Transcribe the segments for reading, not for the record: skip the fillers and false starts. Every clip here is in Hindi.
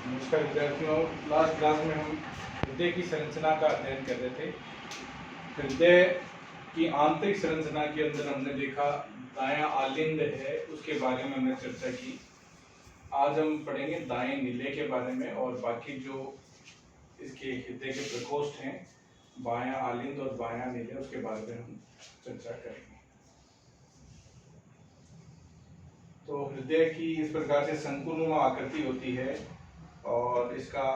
नमस्कार विद्यार्थियों, लास्ट क्लास में हम हृदय की संरचना का अध्ययन कर रहे थे। हृदय की आंतरिक संरचना के अंदर हमने देखा दायां आलिंद है, उसके बारे में हमने चर्चा की। आज हम पढ़ेंगे दाएं नीले के बारे में और बाकी जो इसके हृदय के प्रकोष्ठ हैं, बायां आलिंद और बायां नीले, उसके बारे में हम चर्चा करेंगे। तो हृदय की इस प्रकार से शंकुनुमा आकृति होती है और इसका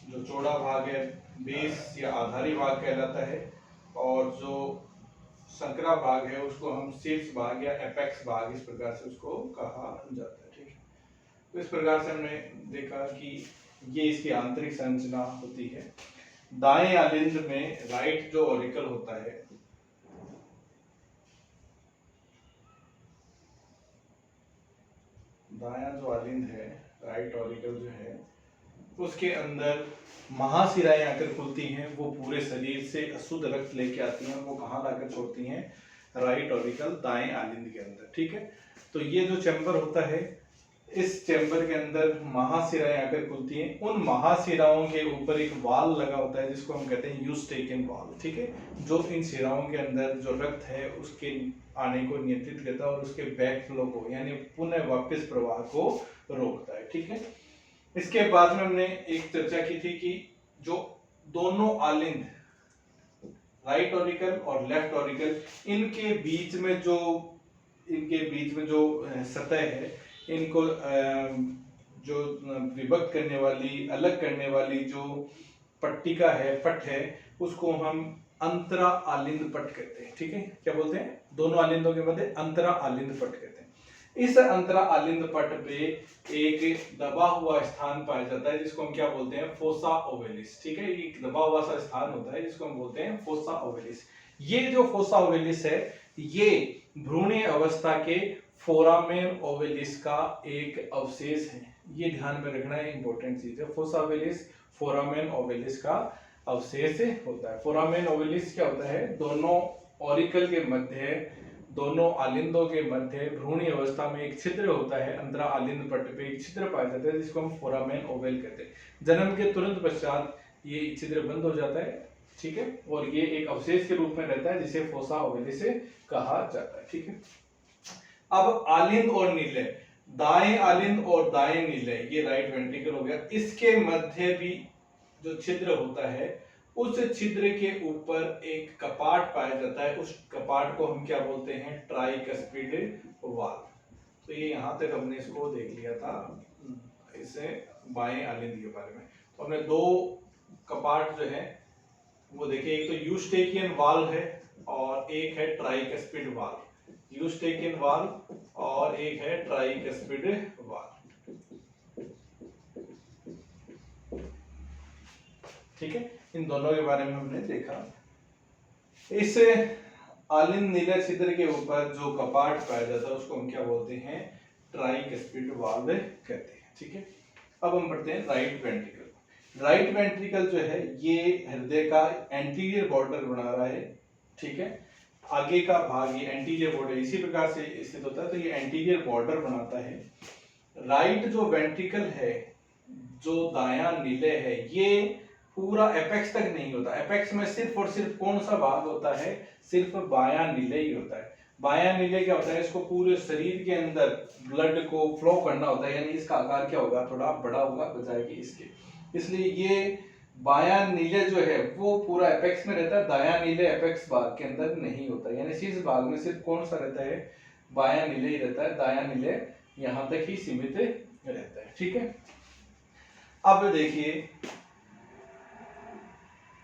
जो चौड़ा भाग है बेस या आधारी भाग कहलाता है और जो संकरा भाग है उसको हम शीर्ष भाग या एपेक्स भाग इस प्रकार से उसको कहा जाता है। ठीक है, तो इस प्रकार से हमने देखा कि ये इसकी आंतरिक संरचना होती है। दाएं आलिंद में राइट जो ऑरिकल होता है, दायां जो आलिंद है, राइट ऑरिकल जो है, उसके अंदर महाशिराएं आकर खुलती हैं। वो पूरे शरीर से अशुद्ध रक्त लेके आती हैं। वो कहाँ लाकर छोड़ती हैं? राइट ऑरिकल, दाएं आलिंद के अंदर। ठीक है, तो ये जो चैम्बर होता है, इस चैम्बर के अंदर महाशिराएं आकर खुलती हैं। उन महाशिराओं के ऊपर एक वाल लगा होता है जिसको हम कहते हैं यूस्टेकिन वाल। ठीक है, जो इन शिराओं के अंदर जो रक्त है उसके आने को नियंत्रित करता है और उसके बैक फ्लो को यानी पुनः वापस प्रवाह को रोकता है। ठीक है, इसके बाद में हमने एक चर्चा की थी कि जो दोनों आलिंद, राइट ऑरिकल और लेफ्ट ऑरिकल, इनके बीच में जो सतह है, इनको जो विभक्त करने वाली, अलग करने वाली जो पट्टिका है, पट है, उसको हम अंतरा आलिंद पट कहते हैं। ठीक है, क्या बोलते हैं? दोनों आलिंदों के मध्य अंतरा आलिंद पट कहते हैं। इस अंतरा आलिंद पट पे एक दबा हुआ स्थान पाया जाता है जिसको हम क्या बोलते हैं? Fossa ovalis. ठीक है, ये दबा हुआ सा स्थान होता है जिसको हम बोलते हैं फोसा ओवेलिस। ये जो फोसा ओवेलिस है, ये भ्रूणीय अवस्था के फोरामेन ओवेलिस का एक अवशेष है। ये ध्यान में रखना है, इंपॉर्टेंट चीज है। फोसा ओवेलिस फोरामेन ओवेलिस का अवशेष होता है। फोरामेन ओवेलिस क्या होता है? दोनों ऑरिकल के मध्य, दोनों आलिंदों के मध्य भ्रूणीय अवस्था में एक छिद्र होता है। अंतरा आलिंद पट पे एक छिद्र पाया जाता है जिसको हम फोरामेन ओवेल कहते हैं। जन्म के तुरंत पश्चात ये छिद्र बंद हो जाता है। ठीक है, और ये एक अवशेष के रूप में रहता है जिसे फोसा ओवेलिस कहा जाता है। ठीक है, अब आलिंद और नीले, दाएं आलिंद और दाएं नीले, ये राइट वेंट्रिकल हो गया। इसके मध्य भी जो छिद्र होता है, उस छिद्र के ऊपर एक कपाट पाया जाता है। उस कपाट को हम क्या बोलते हैं? ट्राइकस्पिड वाल। तो ये यहां तक हमने इसको देख लिया था, इसे बाएं आलिंद के बारे में। तो हमने दो कपाट जो है वो देखे, एक तो यूस्टेकियन वाल है और एक है ट्राइकस्पिड वाल। यूस्टेकियन वाल और एक है ट्राइकस्पिड वाल। ठीक है, इन दोनों के बारे में हमने देखा। इस आलिंद नीले छिद्र के ऊपर जो कपाट पाया जाता है उसको हम क्या बोलते हैं? ट्राइकस्पिड वाल्व कहते हैं। ठीक है, अब हम पढ़ते हैं राइट वेंट्रिकल। राइट वेंट्रिकल जो है ये हृदय का एंटीरियर बॉर्डर बना रहा है। ठीक है, आगे का भाग ये एंटीरियर बॉर्डर इसी प्रकार से स्थित होता है, तो ये एंटीरियर बॉर्डर बनाता है। राइट जो वेंट्रिकल है, जो दायां नीले है, ये पूरा एपेक्स तक नहीं होता। एपेक्स में सिर्फ और सिर्फ कौन सा भाग होता है? सिर्फ बायां नीले ही होता है। बायां नीले क्या होता है? इसको पूरे शरीर के अंदर ब्लड को फ्लो करना होता है, यानी इसका आकार क्या होगा? थोड़ा बड़ा होगा बजाय कि इसके। इसलिए ये बायां नीले जो है वो पूरा एपेक्स में रहता है, दायां नीले एपेक्स भाग के अंदर नहीं होता। यानी शीर्ष भाग में सिर्फ कौन सा रहता है? बायां नीले ही रहता है, दायां नीले यहां तक ही सीमित रहता है। ठीक है, अब देखिए,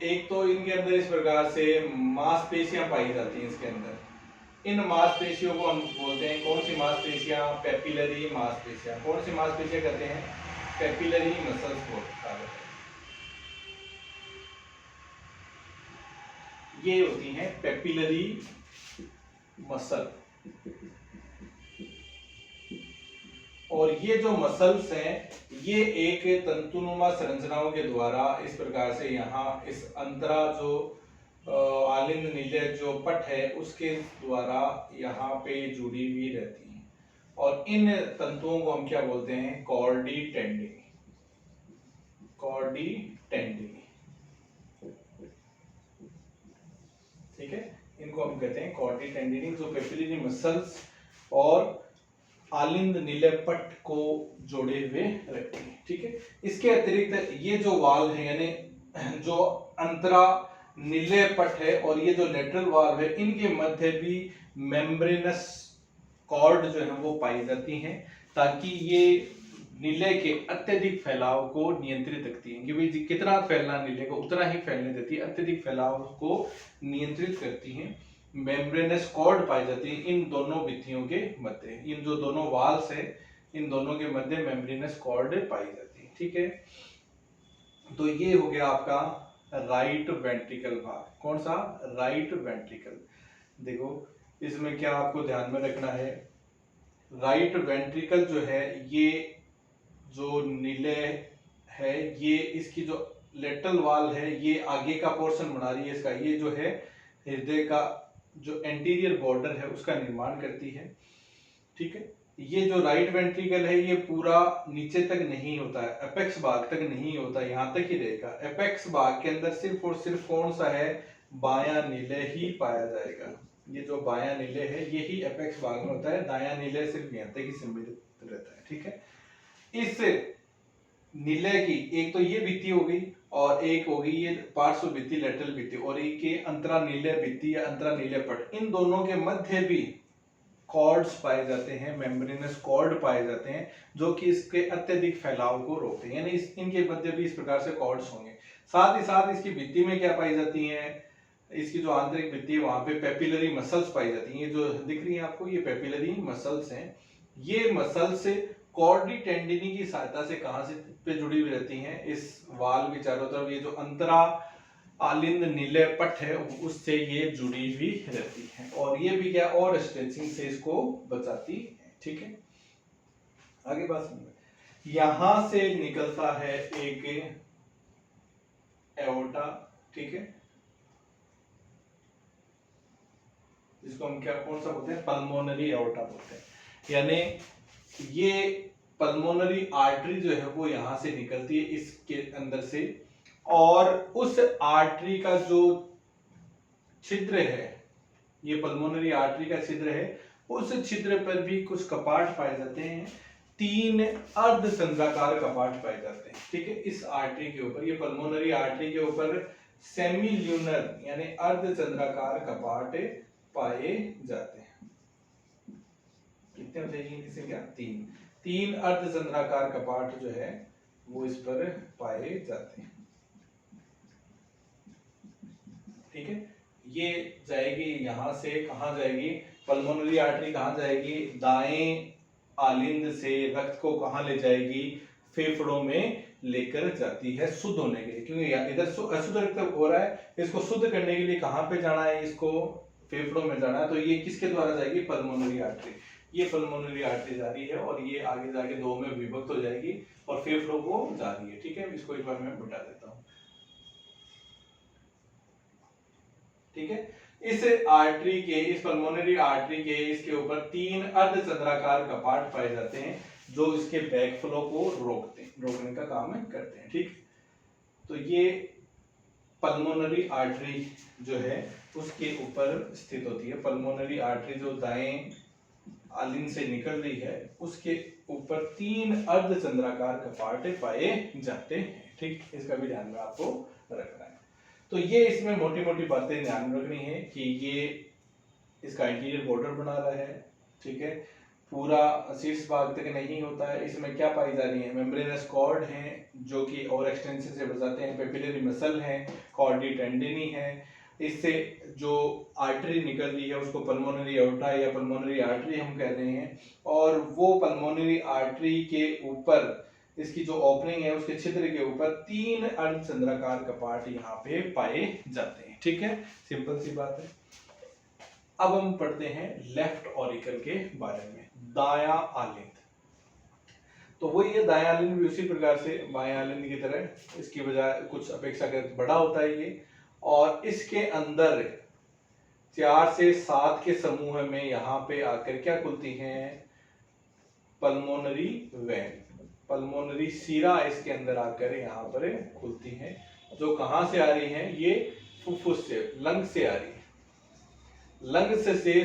एक तो इनके अंदर इस प्रकार से मांसपेशियां पाई जाती हैं इसके अंदर। इन मांसपेशियों को हम बोलते हैं, कौन सी मांसपेशियां? पेपिलरी मांसपेशियां। कौन सी मांसपेशियां कहते हैं? पेपिलरी मसल्स को कहा जाता है। ये होती हैं पेपिलरी मसल। और ये जो मसल्स हैं, ये एक तंतुनुमा संरचनाओं के द्वारा इस प्रकार से यहाँ इस अंतरा जो आलिंद नीले जो पट है उसके द्वारा यहाँ पे जुड़ी हुई रहती हैं। और इन तंतुओं को हम क्या बोलते हैं? कॉर्डी टेंडिन। कॉर्डी टेंडिनी, ठीक है, इनको हम कहते हैं कॉर्डी टेंडिनी, जो पेपिलरी मसल्स और आलिंद नीलेपट को जोड़े हुए रखती है, ठीक है। इसके अतिरिक्त ये जो वाल है, यानी जो अंतरा नीलेपट है और ये जो लेटरल वाल है, इनके मध्य भी मेम्ब्रेनस कॉर्ड जो है वो पाई जाती हैं, ताकि ये नीले के अत्यधिक फैलाव को नियंत्रित रखती है, कि भाई कितना फैलना नीले को उतना ही फैलने देती है, अत्यधिक फैलाव को नियंत्रित करती है। मेम्ब्रेनस कॉर्ड पाई जाती है इन दोनों भित्तियों के मध्य, इन जो दोनों वाल्स है इन दोनों के मध्य मेम्ब्रेनस कॉर्ड पाई जाती है, ठीक है। तो ये हो गया आपका राइट वेंट्रिकल भाग। कौन सा? Right ventricle. देखो इसमें क्या आपको ध्यान में रखना है, राइट वेंट्रिकल जो है ये जो नीले है, ये इसकी जो लेटरल वाल है ये आगे का पोर्शन बना रही है इसका, ये जो है हृदय का जो एंटीरियर बॉर्डर है उसका निर्माण करती है, ठीक है। ये जो राइट वेंट्रिकल है ये पूरा नीचे तक नहीं होता है, एपेक्स भाग तक नहीं होता, यहाँ तक ही रहेगा। एपेक्स भाग के अंदर सिर्फ और सिर्फ कौन सा है? बायां नीले ही पाया जाएगा। ये जो बायां नीले है यही एपेक्स भाग में होता है, दायां नीले सिर्फ यहाँ तक ही सीमित रहता है, ठीक है। इस नीले की एक तो ये भित्ति हो गई और एक हो गई ये पार्श्व भित्ति लेटरल भित्ति, और एक के अंतरा नीले भित्ति या अंतरा नीले पट, इन दोनों के मध्य भी कॉर्ड्स पाए जाते हैं, मेम्ब्रेनस कॉर्ड पाए जाते हैं, जो कि इसके अत्यधिक फैलाव को रोकते हैं, यानी इनके मध्य भी इस प्रकार से कॉर्ड्स होंगे। साथ ही साथ इसकी भित्ति में क्या पाई जाती है? इसकी जो आंतरिक भित्ति है वहां पे पेपिलरी मसल्स पाई जाती हैं, ये जो दिख रही है आपको ये पेपिलरी मसल्स हैं। ये मसल्स कॉर्डी टेंडिनी की सहायता से कहां से पे जुड़ी हुई रहती हैं? इस वाल के चारों तरफ ये जो अंतरा आलिंद नीले पट है उससे ये जुड़ी हुई रहती है, और ये भी क्या और स्ट्रेचिंग से इसको बचाती है, ठीक है। आगे बात सुनिए, यहां से निकलता है एक एओर्टा, ठीक है, जिसको हम क्या कौन सा बोलते हैं? पल्मोनरी एओर्टा बोलते हैं, यानी ये पल्मोनरी आर्टरी जो है वो यहां से निकलती है इसके अंदर से, और उस आर्टरी का जो छिद्र है, ये पल्मोनरी आर्टरी का छिद्र है, उस छिद्र पर भी कुछ कपाट पाए जाते हैं, 3 अर्धचंद्राकार कपाट पाए जाते हैं, ठीक है। इस आर्टरी के ऊपर, ये पल्मोनरी आर्टरी के ऊपर सेमील्यूनर यानी अर्धचंद्राकार कपाट पाए जाते हैं। कितने होते हैं इसे? क्या? 3 अर्धचंद्राकार कपाट जो है वो इस पर पाए जाते हैं, ठीक है। ये जाएगी यहां से, कहां जाएगी? पल्मोनरी आर्टरी कहां जाएगी? दाएं आलिंद से रक्त को कहां ले जाएगी? फेफड़ों में लेकर जाती है शुद्ध होने के लिए, क्योंकि इधर अशुद्ध रक्त हो रहा है, इसको शुद्ध करने के लिए कहां पे जाना है? इसको फेफड़ों में जाना है, तो ये किसके द्वारा जाएगी? Pulmonary artery. ये पल्मोनरी आर्टरी जा रही है और ये आगे जाके 2 में विभक्त हो जाएगी और फेफड़ों को जा रही है, ठीक है। इसको एक बार मैं मिटा देता हूं, ठीक है। इस आर्टरी के, इस पल्मोनरी आर्टरी के इसके ऊपर 3 अर्धचंद्राकार कपाट पाए जाते हैं जो इसके बैक फ्लो को रोकने का काम करते हैं, ठीक। तो ये पल्मोनरी आर्टरी जो है उसके ऊपर स्थित होती है। पल्मोनरी आर्टरी जो दाएं आलिंद से निकल रही है उसके ऊपर 3 अर्धचंद्राकार कपाट पाए जाते हैं, ठीक। इसका भी ध्यान में आपको रखना है। तो ये इसमें मोटी मोटी बातें ध्यान में रखनी है कि ये इसका इंटीरियर बॉर्डर बना रहा है, ठीक है, पूरा शीर्ष भाग तक नहीं होता है। इसमें क्या पाई जा रही है? मेम्ब्रेनस कॉर्ड हैं जो कि और एक्सटेंशन से बचाते हैं, पेपिलरी मसल हैं, कॉर्डी टेंडिनी है। इससे जो आर्टरी निकल रही है उसको पल्मोनरी एओर्टा या पल्मोनरी आर्टरी हम कह रहे हैं, और वो पल्मोनरी आर्टरी के ऊपर इसकी जो ओपनिंग है उसके छिद्र के ऊपर 3 अर्धचंद्राकार कपाट यहाँ पे पाए जाते हैं, ठीक है। सिंपल सी बात है। अब हम पढ़ते हैं लेफ्ट ऑरिकल के बारे में, दायां आलिंद। तो वही है, दायां आलिंद भी उसी प्रकार से बायां आलिंद की तरह इसकी बजाय कुछ अपेक्षाकृत बड़ा होता है ये, और इसके अंदर 4 से 7 के समूह में यहाँ पे आकर क्या खुलती हैं? पल्मोनरी वेन पल्मोनरी शिरा इसके अंदर आकर यहाँ पर खुलती हैं, जो कहाँ से आ रही हैं, ये फुफ्फुस से, लंग से आ रही है। लंग से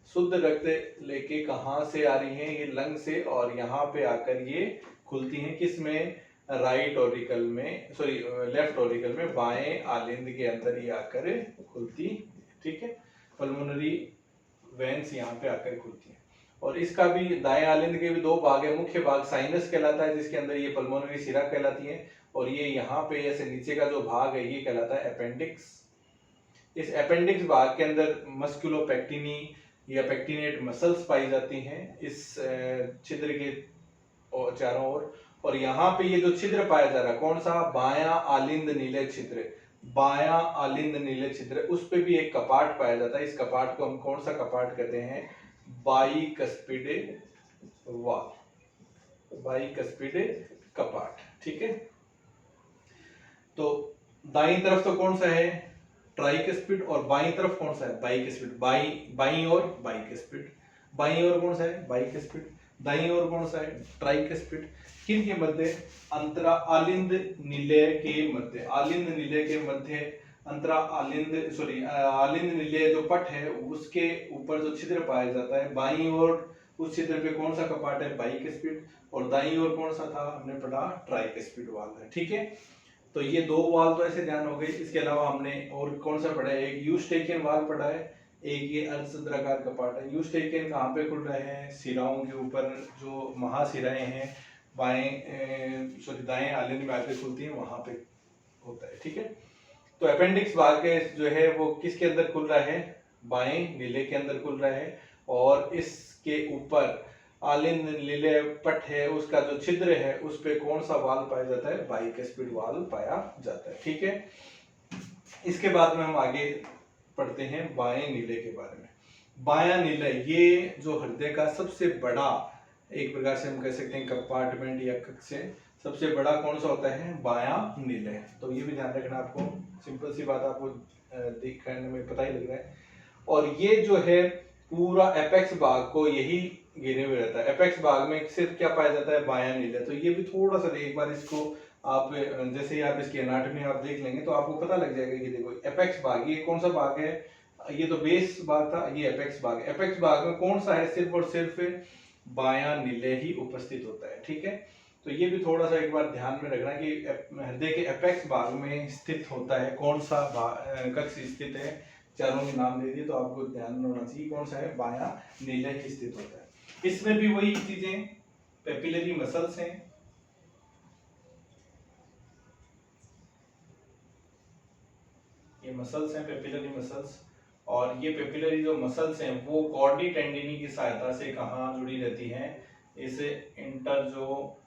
शुद्ध रक्त लेके कहाँ से आ रही हैं, ये लंग से, और यहाँ पे आकर ये खुलती हैं किसमें, राइट ऑरिकल में, सॉरी लेफ्ट ऑरिकल में, बाएं आलिंद के अंदर ये आकर खुलती, ठीक है। पल्मोनरी वेन्स यहाँ पे आकर खुलती है। और इसका भी दाएं आलिंद के भी दो भाग है। मुख्य भाग साइनस कहलाता है, जिसके अंदर ये पल्मोनरी शिरा कहलाती है, और ये यहाँ पे ऐसे नीचे का जो भाग है ये कहलाता है अपेंडिक्स। इस अपेंडिक्स भाग के अंदर मस्कुलोपेक्टिनी या पेक्टिनेट मसल्स पाई जाती हैं इस छिद्र के चारों ओर। और यहाँ पे ये जो छिद्र पाया जा रहा है, कौन सा, बायां आलिंद नीले छिद्र, बायां आलिंद नीले छिद्र, उस पे भी एक कपाट पाया जाता है। इस कपाट को हम कौन सा कपाट कहते हैं, बाइकस्पिड वाल, बाइकस्पिड कपाट, ठीक है। तो दाईं तरफ तो कौन सा है, ट्राइकस्पिड, और बाईं तरफ कौन सा है, बाइकस्पिड। बाईं ओर बाइकस्पिड, बाईं ओर कौन सा है, बाइकस्पिड, दाईं ओर कौन सा है, ट्राइकस्पिड। किन के मध्य, अंतरा आलिंद निलय के मध्य, आलिंद निलय के मध्य, अंतरा आलिंद सॉरी आलिंद निलय जो पट है उसके ऊपर जो छिद्र पाया जाता है, बाईं ओर उस छिद्र पे कौन सा कपाट है, बाइकस्पिड, और दाईं ओर कौन सा था, हमने पढ़ा ट्राइकस्पिड वाल है, ठीक है। तो ये दो वाल तो ऐसे ध्यान हो गई। इसके अलावा हमने और कौन सा पढ़ा है, एक यूस्टेकियन वाल पढ़ा है, एक ये अर्धचंद्राकार कपाट है। यूस्टेकियन कहाँ पे खुल रहे हैं, सिराओं के ऊपर, जो महाशिराएं हैं बाएं सॉरी दाएं आलिंद में आके खुलती हैं, वहां पे होता है, ठीक है। तो अपेंडिक्स भाग के जो है वो किसके अंदर खुल रहा है, बाएं नीले के अंदर खुल रहा है, और इसके ऊपर आलिंद नीले पट है, उसका जो छिद्र है उस पे कौन सा वाल पाया जाता है, बाइकस्पिड वाल पाया जाता है, ठीक है। इसके बाद में हम आगे पढ़ते हैं बाएं नीले के बारे में। बायां नीले ये जो हृदय का सबसे बड़ा, एक प्रकार से हम कह सकते हैं कंपार्टमेंट या कक्ष से सबसे बड़ा कौन सा होता है, बायां नीले। तो ये भी ध्यान रखना आपको, सिंपल सी बात आपको देखने में पता ही लग रहा है। और ये जो है पूरा एपेक्स भाग को यही घेरे हुए रहता है। एपेक्स भाग में सिर्फ क्या पाया जाता है, बायां नीले। तो ये भी थोड़ा सा एक बार इसको आप जैसे ही आप इसकी एनाटॉमी आप देख लेंगे तो आपको पता लग जाएगा कि देखो एपेक्स भाग ये कौन सा भाग है, ये तो बेस भाग था, ये एपेक्स भाग है। एपेक्स भाग में कौन सा है, सिर्फ और सिर्फ बायां नीले ही उपस्थित होता है, ठीक है। तो ये भी थोड़ा सा एक बार ध्यान में रखना कि हृदय के एपेक्स भाग में स्थित होता है कौन सा कक्ष स्थित है, चारों के नाम दे दिए तो आपको ध्यान में होना चाहिए कौन सा है, बायां नीले ही स्थित होता है। इसमें भी वही चीजें, पेपिलरी मसल्स हैं, ये मसल्स हैं पेपिलरी मसल्स, और ये पेपिलरी जो मसल्स हैं वो कॉर्डी टेंडिनी की सहायता से कहाँ जुड़ी रहती हैं, इस इंटर जो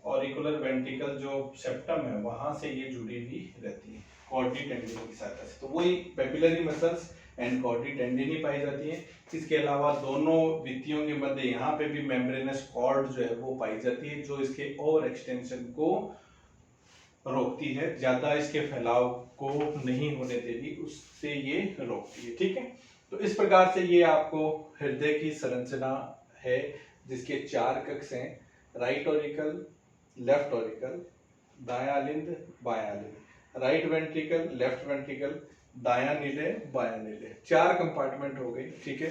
ऑरिकुलर वेंट्रिकल जो सेप्टम है वहां से ये जुड़ी हुई रहती है कॉर्डी टेंडिनी की सहायता से। तो वही पेपिलरी मसल्स एंड कॉर्डी टेंडिनी पाई जाती है। इसके अलावा दोनों भित्तियों के मध्य यहाँ पे भी मेम्ब्रेनस कॉर्ड जो है वो पाई जाती है, जो इसके ओवर एक्सटेंशन को रोकती है, ज्यादा इसके फैलाव को नहीं होने देती, उससे ये रोकती है, ठीक है। तो इस प्रकार से ये आपको हृदय की संरचना है, जिसके चार कक्ष हैं, राइट ऑरिकल, लेफ्ट ऑरिकल, दायां आलिंद, बायां आलिंद, राइट वेंट्रिकल, लेफ्ट वेंट्रिकल, दायां नीले, बायां नीले, चार कंपार्टमेंट हो गई, ठीक है।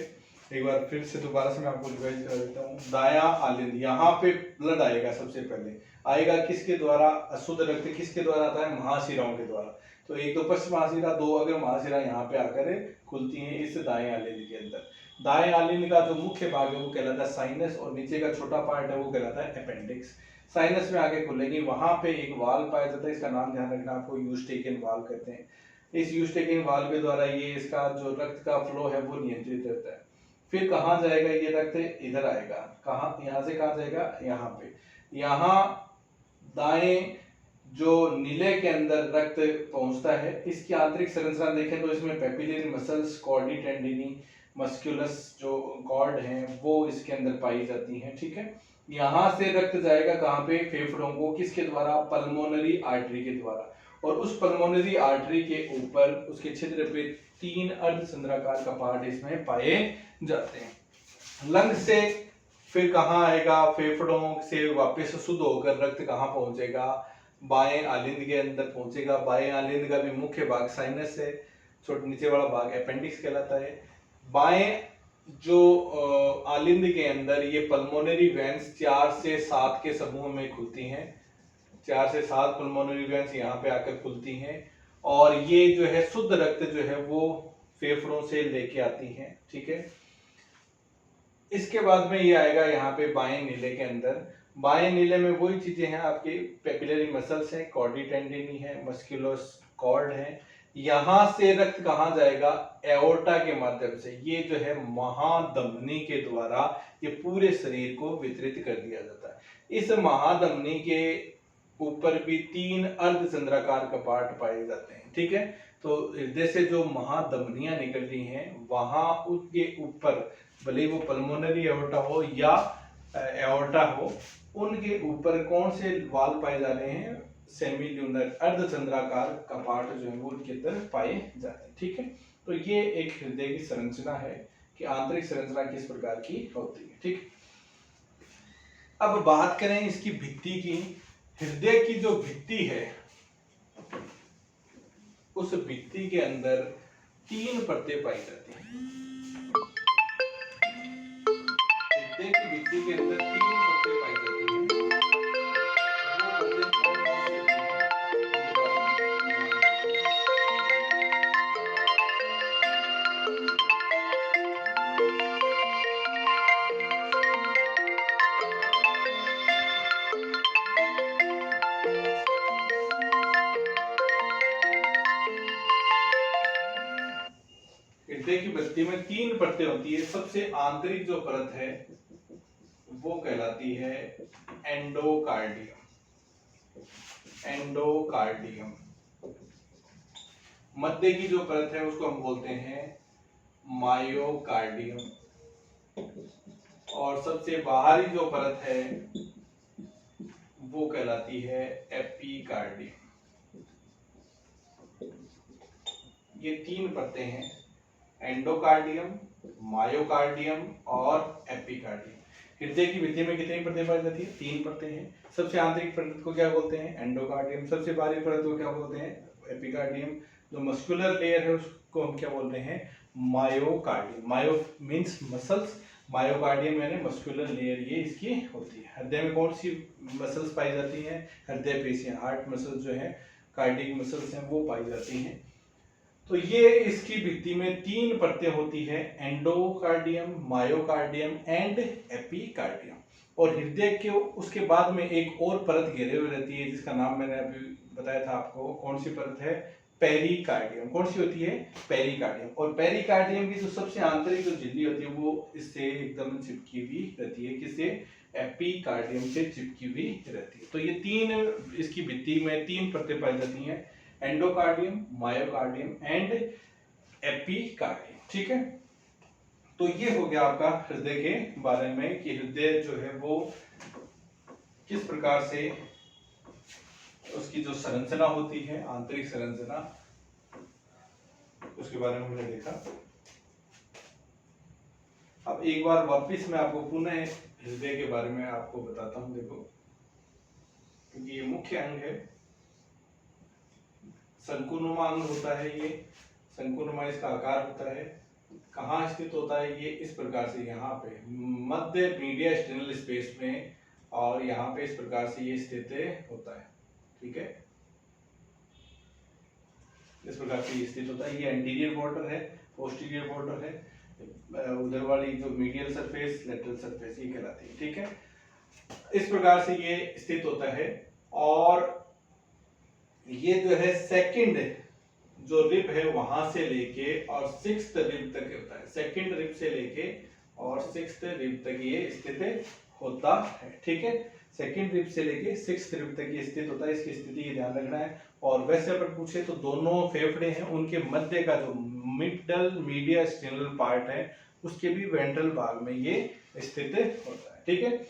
एक बार फिर से दोबारा से मैं आपको रिवाइज कर देता हूँ। दायां आलिंद, यहाँ पे ब्लड आएगा, सबसे पहले आएगा किसके द्वारा, अशुद्ध रक्त किसके द्वारा आता है, महाशिराओं के द्वारा। तो एक तो पश्च महाशिरा, दो अगर महाशिरा यहाँ पे आकर खुलती हैं इस दाएं आलिंद के अंदर। दाएं आलिंद का जो मुख्य भाग है वो कहलाता है साइनस, और नीचे का छोटा पार्ट है वो कहलाता है अपेंडिक्स। साइनस में आगे खुलेगी, वहां पे एक वाल पाया जाता है, इसका नाम ध्यान रखना आपको, यूस्टेकियन वाल कहते हैं। इस यूस्टेकियन वाल के द्वारा ये इसका जो रक्त का फ्लो है वो नियंत्रित रहता है। फिर कहाँ जाएगा ये रक्त, इधर आएगा, कहाँ, यहाँ से कहाँ जाएगा, यहाँ पे, यहाँ दाएं जो नीले के अंदर रक्त पहुंचता है। इसकी आंतरिक संरचना देखें तो इसमें पेपिलरी मसल्स, कॉर्डी टेंडिनी, मस्कुलस जो कॉर्ड हैं वो इसके अंदर पाई जाती हैं, ठीक है। यहाँ से रक्त जाएगा कहाँ पे, फेफड़ों को, किसके द्वारा, पल्मोनरी आर्टरी के द्वारा, और उस पल्मोनरी आर्टरी के ऊपर उसके छिद्र पे 3 अर्धचंद्राकार कपाट इसमें पाए जाते हैं। लंग से फिर कहाँ आएगा, फेफड़ों से वापस शुद्ध होकर रक्त कहाँ पहुंचेगा, बाएं आलिंद के अंदर पहुंचेगा। बाएं आलिंद का भी मुख्य भाग साइनस है, छोटे नीचे वाला भाग अपेंडिक्स कहलाता है। बाएं जो आलिंद के अंदर ये पल्मोनरी वेन्स 4 से 7 के समूह में खुलती हैं। 4 से 7 पल्मोनरी वेन्स यहाँ पे आकर खुलती हैं और ये जो है शुद्ध रक्त जो है वो फेफड़ों से लेके आती हैं। ठीक है, इसके बाद में ये आएगा यहाँ पे बाएं नीले के अंदर। बाएं नीले में वही चीजें हैं, आपके पेपिलरी मसल्स हैं, कॉर्डी टेंडिनी है, मस्कुलस कॉर्ड है। यहाँ से रक्त कहाँ जाएगा, एओर्टा के माध्यम से। ये जो है महाधमनी के द्वारा ये पूरे शरीर को वितरित कर दिया जाता है। इस महाधमनी के ऊपर भी 3 अर्धचंद्राकार कपाट पाए जाते हैं। ठीक है, तो हृदय से जो महाधमनियां निकल रही हैं वहां उसके ऊपर, भले वो पल्मोनरी एओर्टा हो या एओर्टा हो, उनके ऊपर कौन से वाल पाए जा रहे हैं, सेमील्यूनर अर्धचंद्राकार कपाट जो है वो उनके अंदर पाए जाते हैं। ठीक है, तो ये एक हृदय की संरचना है कि आंतरिक संरचना किस प्रकार की होती है। ठीक, अब बात करें इसकी भित्ति की। हृदय की जो भित्ति है उस भित्ति के अंदर 3 परतें पाई जाती हैं। हृदय की भित्ति के अंदर 3 परतें पाई जाती हैं। वो परतें कौन कौन सी होती हैं, उनके बारे में हृदय की भित्ति में 3 परतें होती है। सबसे आंतरिक जो परत है वो कहलाती है एंडोकार्डियम। एंडोकार्डियम। मध्य की जो परत है उसको हम बोलते हैं मायोकार्डियम और सबसे बाहरी जो परत है वो कहलाती है एपिकार्डियम। ये 3 परतें हैं, एंडोकार्डियम, मायोकार्डियम और एपिकार्डियम। हृदय की भित्ति में कितनी परतें पाई जाती है, 3 परतें हैं। सबसे आंतरिक परत को क्या बोलते हैं, एंडोकार्डियम। सबसे बाहरी परत को क्या बोलते हैं, एपिकार्डियम। जो मस्कुलर लेयर है उसको हम क्या बोलते हैं, myocardium. Myo means muscles, myocardium यानी मस्कुलर लेयर, ये इसकी होती है। हृदय में कौन सी मसल्स पाई जाती हैं, हृदय पेशियां, हार्ट मसल्स जो है, कार्डियक मसल्स हैं वो पाई जाती हैं। तो ये इसकी भित्ति में 3 परतें होती है, एंडोकार्डियम, मायोकार्डियम एंड एपिकार्डियम। और हृदय के उसके बाद में एक और परत घेरे हुए रहती है जिसका नाम मैंने अभी बताया था आपको। कौन सी परत है, पेरिकार्डियम। कौन सी होती है, पेरिकार्डियम। और पेरिकार्डियम की जो सबसे आंतरिक जो झिल्ली होती है वो इससे एकदम चिपकी हुई रहती है, किससे, एपिकार्डियम से चिपकी हुई रहती है। तो ये 3 इसकी भित्ति में 3 परतें पाई जाती हैं, एंडोकार्डियम, मायोकार्डियम एंड एपिकार्डियम। ठीक है, तो ये हो गया आपका हृदय के बारे में कि हृदय जो है वो किस प्रकार से उसकी जो संरचना होती है, आंतरिक संरचना, उसके बारे में हमने देखा। अब एक बार वापस मैं आपको पुनः हृदय के बारे में आपको बताता हूं। देखो, क्योंकि ये मुख्य अंग है, शंकुनुमा अंग होता है। ये शंकुनुमा इसका आकार होता है। कहाँ स्थित होता है, ये इस प्रकार से यहाँ पे मध्य मीडिया स्टेनल स्पेस में, और यहाँ पे इस प्रकार से ये स्थित होता है। ठीक है, इस प्रकार से ये स्थित होता है। ये एंटीरियर बॉर्डर है, पोस्टीरियर बॉर्डर है, उधर वाली जो मीडियल सरफेस, लेटरल सरफेस, ये कहलाती है। ठीक है, इस प्रकार से ये स्थित होता है। और ये जो है सेकंड जो रिब है वहां से लेके और 6th रिब तक होता है। सेकंड रिब से लेके और 6th रिब तक ये स्थित होता है। ठीक है, सेकंड रिब से लेके 6th रिब तक ये स्थित होता है। इसकी स्थिति का ध्यान रखना है। और वैसे अगर पूछे तो दोनों फेफड़े हैं, उनके मध्य का जो मिडल मीडिया स्टेनल पार्ट है उसके भी वेंट्रल भाग में ये स्थित होता है। ठीक है,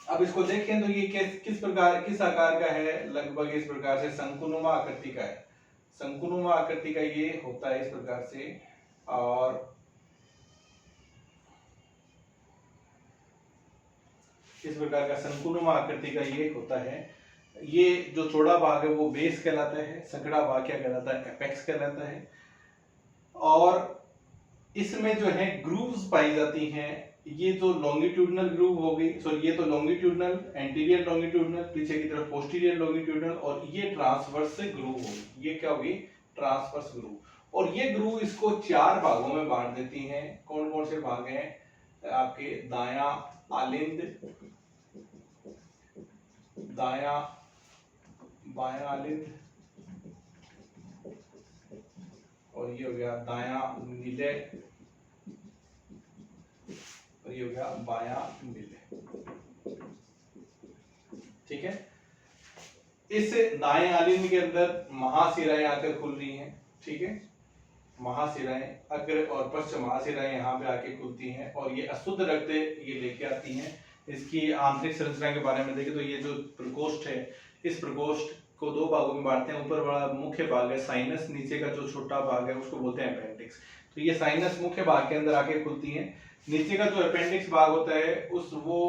अब इसको देखें तो ये किस प्रकार, किस आकार का है, लगभग इस प्रकार से शंकुनुमा आकृति का है। शंकुनुमा आकृति का ये होता है इस प्रकार से। और इस प्रकार का शंकुनुमा आकृति का ये होता है। ये जो चौड़ा भाग है वो बेस कहलाता है, संकड़ा भाग क्या कहलाता है, एपेक्स कहलाता है। और इसमें जो है ग्रूव्स पाई जाती हैं। ये जो लॉन्गिट्यूडनल ग्रूव हो गई, सॉरी ये तो लॉन्गिट्यूडनल, एंटीरियर लॉन्गिट्यूडनल, पीछे की तरफ पोस्टीरियर लॉन्गिट्यूडनल, और ये ट्रांसवर्स ग्रूव होगी। ये क्या होगी, ट्रांसवर्स ग्रूव। और ये ग्रूव इसको 4 भागों में बांट देती हैं। कौन कौन से भाग हैं आपके, दायां आलिंद, दायां बायां आलिंद, और ये हो गया दायां निलय, और ये हो गया बायां निलय। ठीक है। इस दाएं आलिंद के अंदर महाशिराएं आकर खुल रही हैं। ठीक है, महाशिराएं अग्र और पश्च महाशिराएं यहाँ पे आके खुलती हैं, और ये अशुद्ध रक्त ये लेके आती हैं। इसकी आंतरिक संरचना के बारे में देखें तो ये जो प्रकोष्ठ है, इस प्रकोष्ठ को 2 भागों में बांटते हैं। ऊपर वाला मुख्य भाग है साइनस, नीचे का जो छोटा भाग है उसको बोलते हैं अपेंडिक्स। तो ये साइनस मुख्य भाग के अंदर आके खुलती हैं। नीचे का जो अपेंडिक्स भाग होता है उस वो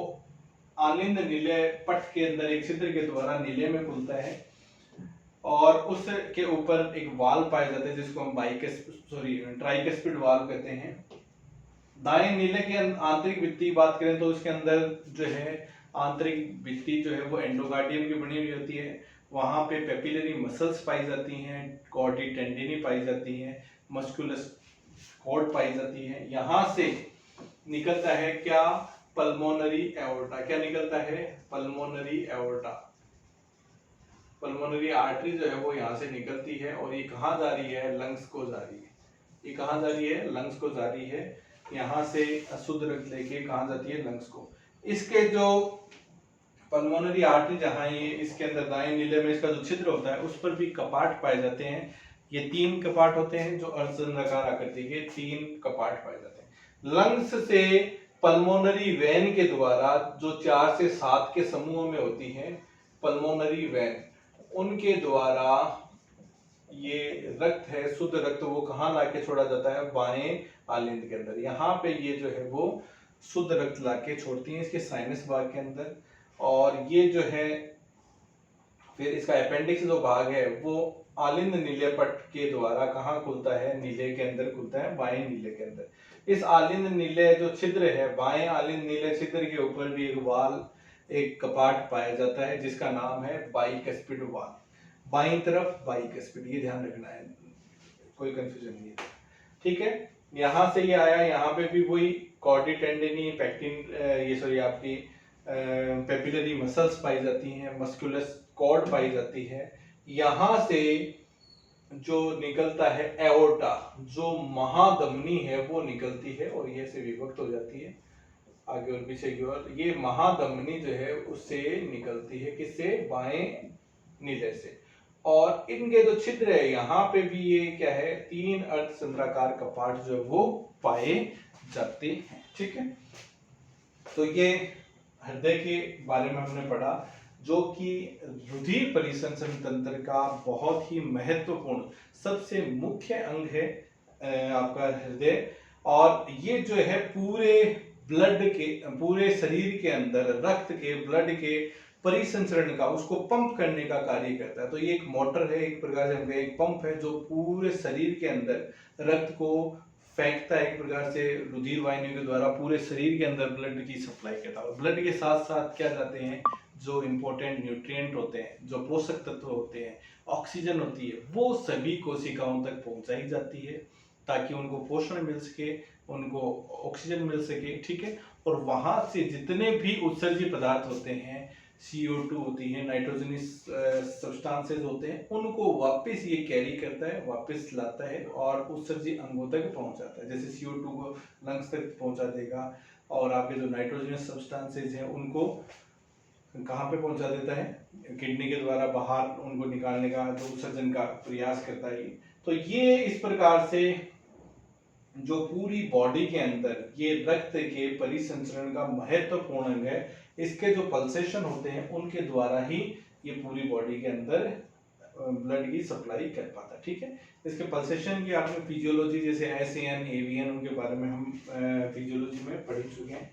आलिंद निलय पट के अंदर एक छिद्र के द्वारा निलय में खुलता है, और उसके ऊपर एक वाल्व पाए जाते हैं जिसको हम ट्राइकस्पिड वाल्व कहते हैं। दाएं नीले के आंतरिक भित्ति की बात करें तो उसके अंदर जो है आंतरिक भित्ति जो है वो एंडोकार्डियम की बनी हुई होती है। वहां पे पेपिलरी मसल्स पाई जाती हैं, कॉर्डी टेंडिनी पाई जाती हैं, मस्कुलस कॉर्ड पाई जाती है। यहाँ से निकलता है क्या, पल्मोनरी एओर्टा। क्या निकलता है, पल्मोनरी एओर्टा। पल्मोनरी आर्टरी जो है वो यहाँ से निकलती है, और ये कहाँ जा रही है, लंग्स को जा रही है। ये कहाँ जा रही है, लंग्स को जा रही है। यहाँ से अशुद्ध रक्त लेके कहाँ जाती है, लंग्स को। इसके जो पल्मोनरी आर्टरी जहाँ ये इसके अंदर दाएं नीले में इसका जो छिद्र होता है उस पर भी कपाट पाए जाते हैं। ये 3 कपाट होते हैं जो अर्धचंद्राकार आकृति के 3 कपाट पाए जाते हैं। लंग्स से पल्मोनरी वेन के द्वारा जो 4 से 7 के समूह में होती है पल्मोनरी वेन, उनके द्वारा ये रक्त है, शुद्ध रक्त, वो कहाँ लाके छोड़ा जाता है, बाएं आलिंद के अंदर। यहाँ पे ये जो है वो शुद्ध रक्त लाके छोड़ती है इसके साइनस भाग के अंदर। और ये जो है फिर इसका अपेंडिक्स जो भाग है वो आलिंद नीले पट के द्वारा कहाँ खुलता है, नीले के अंदर खुलता है, बाएं नीले के अंदर। इस आलिंद नीले जो छिद्र है, बाएं आलिंद नीले छिद्र के ऊपर भी एक वाल, एक कपाट पाया जाता है जिसका नाम है बाइकस्पिड वाल। बाईं तरफ बाइकस्पिड, ये ध्यान रखना है, कोई कंफ्यूजन नहीं है। ठीक है, यहाँ से ये आया, यहाँ पे भी वही कॉर्डी टेंडिनी, पैक्टिन, ये सॉरी आपकी पेपिलरी मसल्स पाई जाती हैं, मस्कुलस कॉर्ड पाई जाती है। यहाँ से जो निकलता है एओर्टा, जो महाधमनी है वो निकलती है और ये से विभक्त हो जाती है आगे और पीछे की ओर। ये महाधमनी जो है उससे निकलती है, किससे, बाएं नीले से। और इनके जो छिद्र है यहाँ पे भी ये क्या है, 3 अर्धचंद्राकार कपाट जो है वो पाए जाते हैं। ठीक है, तो ये हृदय के बारे में हमने पढ़ा, जो कि रुधिर परिसंचरण तंत्र का बहुत ही महत्वपूर्ण सबसे मुख्य अंग है आपका हृदय। और ये जो है पूरे ब्लड के, पूरे शरीर के अंदर रक्त के, ब्लड के परिसंचरण का, उसको पंप करने का कार्य करता है। तो ये एक मोटर है, एक प्रकार से हम कहें एक पंप है जो पूरे शरीर के अंदर रक्त को फेंकता है, एक प्रकार से रुधिर वाहिनियों के द्वारा पूरे शरीर के अंदर ब्लड की सप्लाई करता है। और ब्लड के साथ साथ क्या जाते हैं, जो इंपॉर्टेंट न्यूट्रिएंट होते हैं, जो पोषक तत्व होते हैं, ऑक्सीजन होती है, वो सभी कोशिकाओं तक पहुंचाई जाती है ताकि उनको पोषण मिल सके, उनको ऑक्सीजन मिल सके। ठीक है, और वहां से जितने भी उत्सर्जी पदार्थ होते हैं, CO2 होती है, नाइट्रोजनस सब्सटेंसेस होते हैं, उनको वापस ये कैरी करता है, वापस लाता है और उत्सर्जी अंगों तक पहुंचाता है। जैसे CO2 को लंग्स तक पहुंचा देगा, और आपके जो नाइट्रोजनस सब्सटेंसेस हैं उनको कहाँ पे पहुंचा देता है, किडनी के द्वारा बाहर उनको निकालने का, जो उत्सर्जन का प्रयास करता है। तो ये इस प्रकार से जो पूरी बॉडी के अंदर ये रक्त के परिसंचरण का महत्वपूर्ण अंग है। इसके जो पल्सेशन होते हैं उनके द्वारा ही ये पूरी बॉडी के अंदर ब्लड की सप्लाई कर पाता है। ठीक है, इसके पल्सेशन की आपने फिजियोलॉजी जैसे SAN, AVN, उनके बारे में हम फिजियोलॉजी में पढ़ चुके हैं।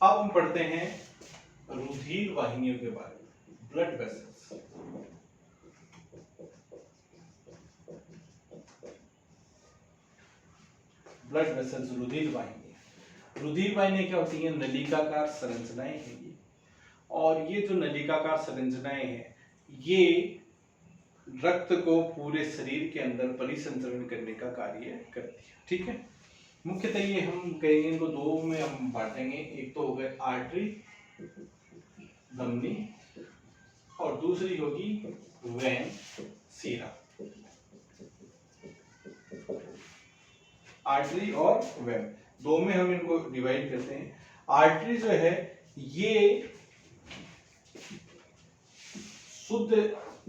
अब हम पढ़ते हैं रुधिर वाहिनियों के बारे में, ब्लड वेसल्स। ब्लड वेसल्स, रुधिर वाहिनी। रुधिर वाहिनी क्या होती है? नलिकाकार संरचनाएं हैं ये। और ये जो नलिकाकार संरचनाएं हैं ये रक्त को पूरे शरीर के अंदर परिसंचरण करने का कार्य करती है। ठीक है, मुख्यतः ये हम कहेंगे, इनको दो में हम बांटेंगे। एक तो हो गए आर्टरी, धमनी, और दूसरी होगी वेन, सीरा। आर्टरी और वेन, दो में हम इनको डिवाइड करते हैं। आर्टरी जो है ये शुद्ध,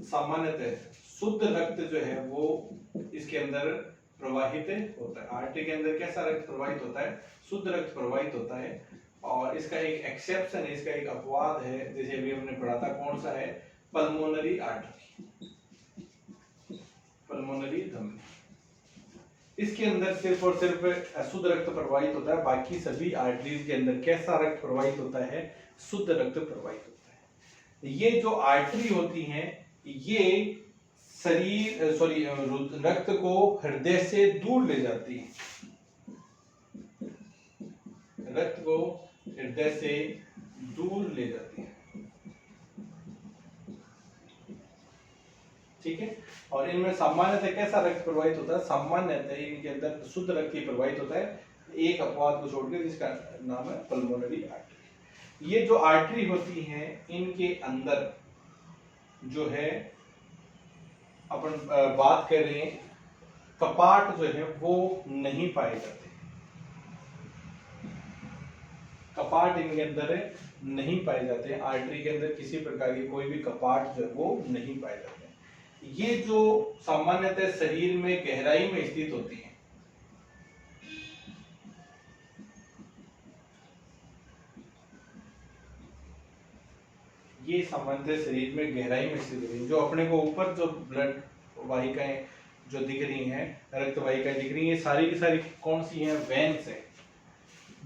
सामान्यतः शुद्ध रक्त जो है वो इसके अंदर प्रवाहित होता है। आर्टरी के अंदर कैसा रक्त प्रवाहित होता है? शुद्ध रक्त प्रवाहित होता है। और इसका एक एक्सेप्शन है, इसका एक अपवाद है, जैसे अभी हमने पढ़ा था, कौन सा है? पल्मोनरी आर्टरी, पल्मोनरी धमनी। इसके अंदर सिर्फ और सिर्फ अशुद्ध रक्त प्रवाहित होता है। बाकी सभी आर्टरीज के अंदर कैसा रक्त प्रवाहित होता है? शुद्ध रक्त प्रवाहित होता है। ये जो आर्टरी होती हैं ये रक्त को हृदय से दूर ले जाती है, रक्त को हृदय से दूर ले जाती है। ठीक है, और इनमें सामान्यतः कैसा रक्त प्रवाहित होता है? सामान्यतः इनके अंदर शुद्ध रक्त ही प्रवाहित होता है, एक अपवाद को छोड़कर, जिसका नाम है पल्मोनरी आर्टरी। ये जो आर्टरी होती हैं इनके अंदर जो है, अपन बात कर रहे हैं, कपाट जो है वो नहीं पाए जाते। कपाट इनके अंदर नहीं पाए जाते। आर्टरी के अंदर किसी प्रकार की कोई भी कपाट जो है वो नहीं पाए जाते। ये जो सामान्यतः शरीर में गहराई में स्थित होती है, ये सामान्यतः शरीर में गहराई में स्थित होती है। जो अपने को ऊपर जो ब्लड वाहिकाएं जो दिख रही हैं, रक्त वाहिकाएं दिख रही हैं, ये सारी की सारी कौन सी हैं? वेन्स है,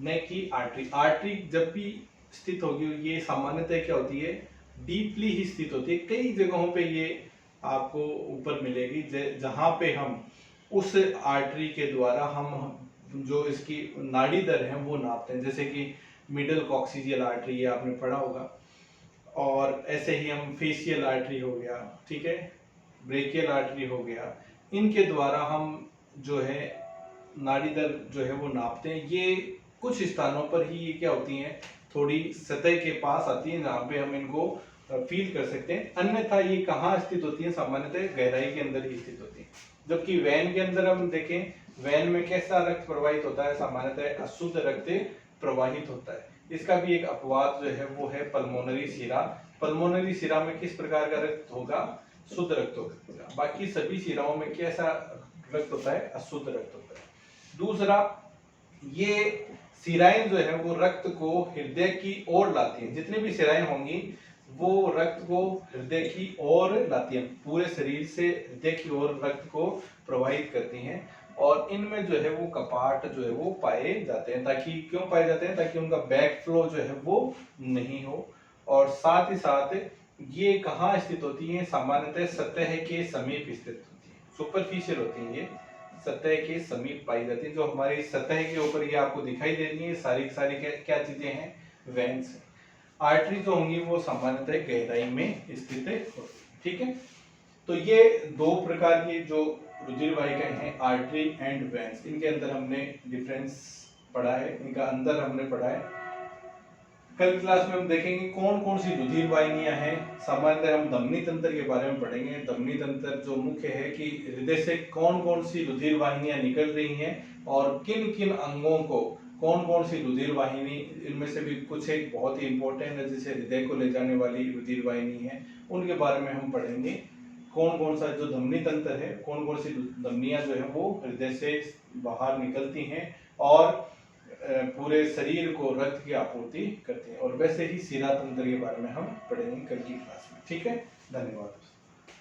न कि आर्टरी। आर्टरी जब भी स्थित होगी ये सामान्यतः क्या होती है? डीपली ही स्थित होती है। कई जगहों पे ये आपको ऊपर मिलेगी जहां पे हम उस आर्टरी के द्वारा हम जो इसकी नाड़ी दर है वो नापते हैं, जैसे कि मिडल कॉक्सिजियल आर्टरी, ये आपने पढ़ा होगा। और ऐसे ही हम फेशियल आर्टरी हो गया, ठीक है, ब्रेकियल आर्टरी हो गया, इनके द्वारा हम जो है नाड़ी दर जो है वो नापते हैं। ये कुछ स्थानों पर ही ये क्या होती हैं? थोड़ी सतह के पास आती है, जहाँ पे हम इनको फील कर सकते हैं। अन्यथा ये कहाँ स्थित होती है? सामान्यतः गहराई के अंदर ही स्थित होती है। जबकि वैन के अंदर हम देखें, वैन में कैसा रक्त प्रवाहित होता है? सामान्यतः अशुद्ध रक्त प्रवाहित होता है। इसका भी एक अपवाद जो है वो है पल्मोनरी शिरा। पल्मोनरी शिरा में किस प्रकार का रक्त होगा? शुद्ध रक्त होगा। बाकी सभी शिराओं में कैसा रक्त होता है? अशुद्ध रक्त होता है। दूसरा, ये शिराएं जो है वो रक्त को हृदय की ओर लाती हैं। जितनी भी शिराएं होंगी वो रक्त को हृदय की ओर लाती हैं, पूरे शरीर से हृदय की ओर रक्त को प्रवाहित करती हैं। और इनमें जो है वो कपाट जो है वो पाए जाते हैं। ताकि क्यों पाए जाते हैं? ताकि उनका बैक फ्लो जो है वो नहीं हो। और साथ ही साथ ये कहाँ स्थित होती हैं? सामान्यतः सतह के समीप स्थित होती है, सुपरफिशियल होती है, ये सतह के समीप पाई जाती है। जो हमारी सतह के ऊपर ये आपको दिखाई दे रही है, सारी सारी क्या चीजें हैं? वेन्स हैं। आर्टरी जो होंगी वो सामान्यतः गहराई में स्थित होती है। ठीक है, तो ये दो प्रकार की जो रुधिर वाहिकाएं हैं, आर्टरी एंड वेन्स, इनके अंदर हमने डिफरेंस पढ़ा है, इनका अंदर हमने पढ़ा है। कल क्लास में हम देखेंगे कौन कौन सी रुधिर वाहिनियां हैं। सामान्यतः हम धमनी तंत्र के बारे में पढ़ेंगे। धमनी तंत्र जो मुख्य है कि हृदय से कौन कौन सी रुधिर वाहिनियां निकल रही हैं और किन किन अंगों को कौन कौन सी रुधिर वाहिनी, इनमें से भी कुछ एक बहुत ही इंपॉर्टेंट है जैसे हृदय को ले जाने वाली रुधिर वाहिनी है, उनके बारे में हम पढ़ेंगे। कौन कौन सा जो धमनी तंत्र है, कौन कौन सी धमनियां जो है वो हृदय से बाहर निकलती हैं और पूरे शरीर को रक्त की आपूर्ति करती हैं। और वैसे ही शिरा तंत्र के बारे में हम पढ़ेंगे कल की क्लास में। ठीक है, धन्यवाद।